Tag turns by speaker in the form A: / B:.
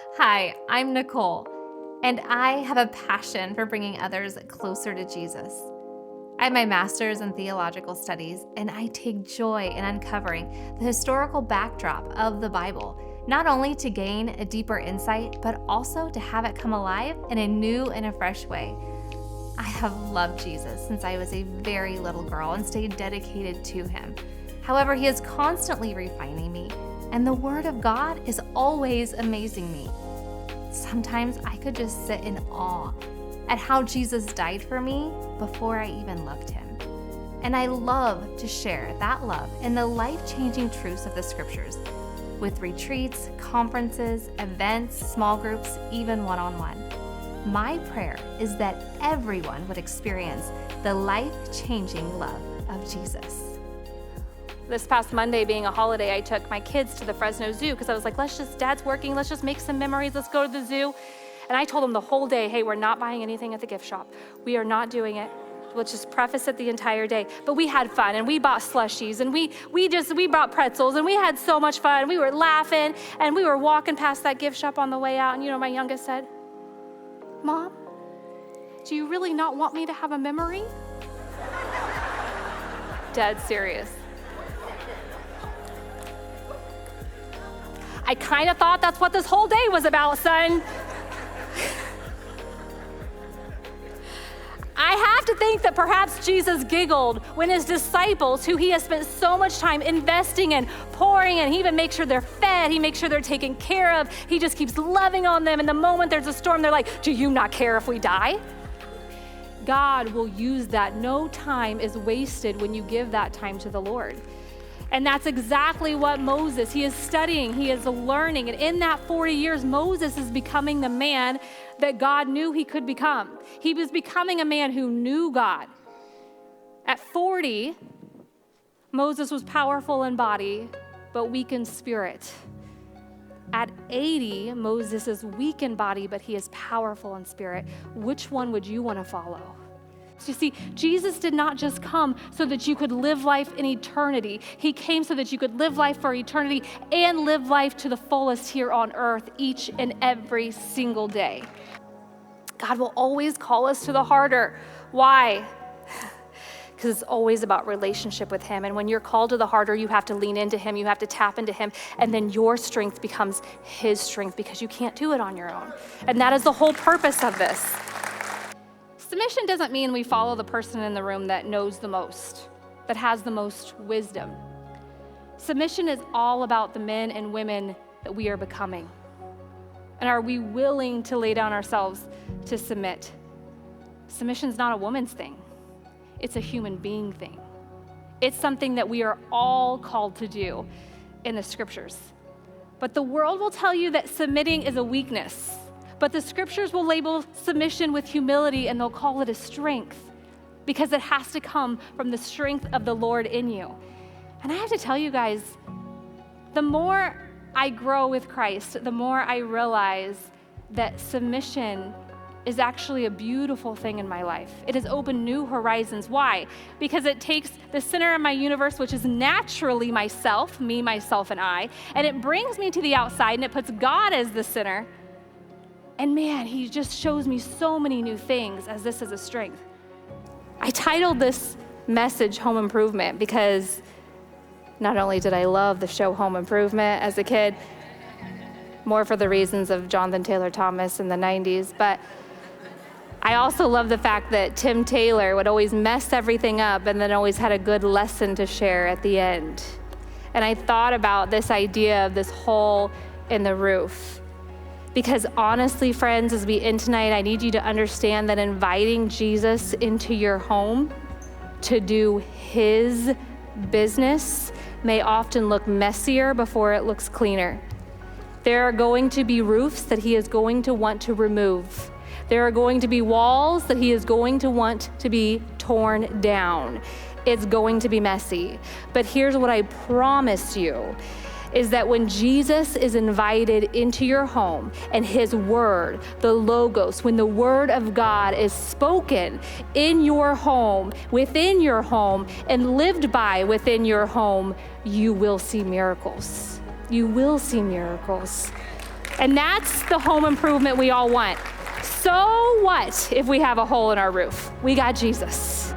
A: Hi, I'm Nicole, and I have a passion for bringing others closer to Jesus. I have my master's in theological studies, and I take joy in uncovering the historical backdrop of the Bible, not only to gain a deeper insight, but also to have it come alive in a new and a fresh way. I have loved Jesus since I was a very little girl and stayed dedicated to him. However, he is constantly refining me, and the Word of God is always amazing me. Sometimes I could just sit in awe at how Jesus died for me before I even loved him. And I love to share that love and the life-changing truths of the scriptures with retreats, conferences, events, small groups, even one-on-one. My prayer is that everyone would experience the life-changing love of Jesus.
B: This past Monday being a holiday, I took my kids to the Fresno Zoo because I was like, Dad's working, let's just make some memories, let's go to the zoo. And I told them the whole day, hey, we're not buying anything at the gift shop. We are not doing it. We'll just preface it the entire day. But we had fun, and we bought slushies, and we bought pretzels, and we had so much fun. We were laughing, and we were walking past that gift shop on the way out, and my youngest said, Mom, do you really not want me to have a memory? Dead serious. I kind of thought that's what this whole day was about, son. I have to think that perhaps Jesus giggled when his disciples, who he has spent so much time investing in, pouring in, he even makes sure they're fed, he makes sure they're taken care of, he just keeps loving on them, and the moment there's a storm, they're like, do you not care if we die? God will use that. No time is wasted when you give that time to the Lord. And that's exactly what Moses, he is studying, he is learning. And in that 40 years, Moses is becoming the man that God knew he could become. He was becoming a man who knew God. At 40, Moses was powerful in body, but weak in spirit. At 80, Moses is weak in body, but he is powerful in spirit. Which one would you want to follow? You see, Jesus did not just come so that you could live life in eternity. He came so that you could live life for eternity and live life to the fullest here on earth each and every single day. God will always call us to the harder. Why? Because it's always about relationship with him. And when you're called to the harder, you have to lean into him, you have to tap into him, and then your strength becomes his strength because you can't do it on your own. And that is the whole purpose of this. Submission doesn't mean we follow the person in the room that knows the most, that has the most wisdom. Submission is all about the men and women that we are becoming. And are we willing to lay down ourselves to submit? Submission is not a woman's thing. It's a human being thing. It's something that we are all called to do in the scriptures. But the world will tell you that submitting is a weakness. But the scriptures will label submission with humility, and they'll call it a strength because it has to come from the strength of the Lord in you. And I have to tell you guys, the more I grow with Christ, the more I realize that submission is actually a beautiful thing in my life. It has opened new horizons. Why? Because it takes the center of my universe, which is naturally myself, me, myself, and I, and it brings me to the outside, and it puts God as the center. And man, he just shows me so many new things as this is a strength. I titled this message Home Improvement because not only did I love the show Home Improvement as a kid, more for the reasons of Jonathan Taylor Thomas in the 90s, but I also love the fact that Tim Taylor would always mess everything up and then always had a good lesson to share at the end. And I thought about this idea of this hole in the roof. Because honestly, friends, as we end tonight, I need you to understand that inviting Jesus into your home to do his business may often look messier before it looks cleaner. There are going to be roofs that he is going to want to remove. There are going to be walls that he is going to want to be torn down. It's going to be messy. But here's what I promise you, is that when Jesus is invited into your home and his word, the Logos, when the word of God is spoken in your home, within your home, and lived by within your home, you will see miracles. You will see miracles. And that's the home improvement we all want. So what if we have a hole in our roof? We got Jesus.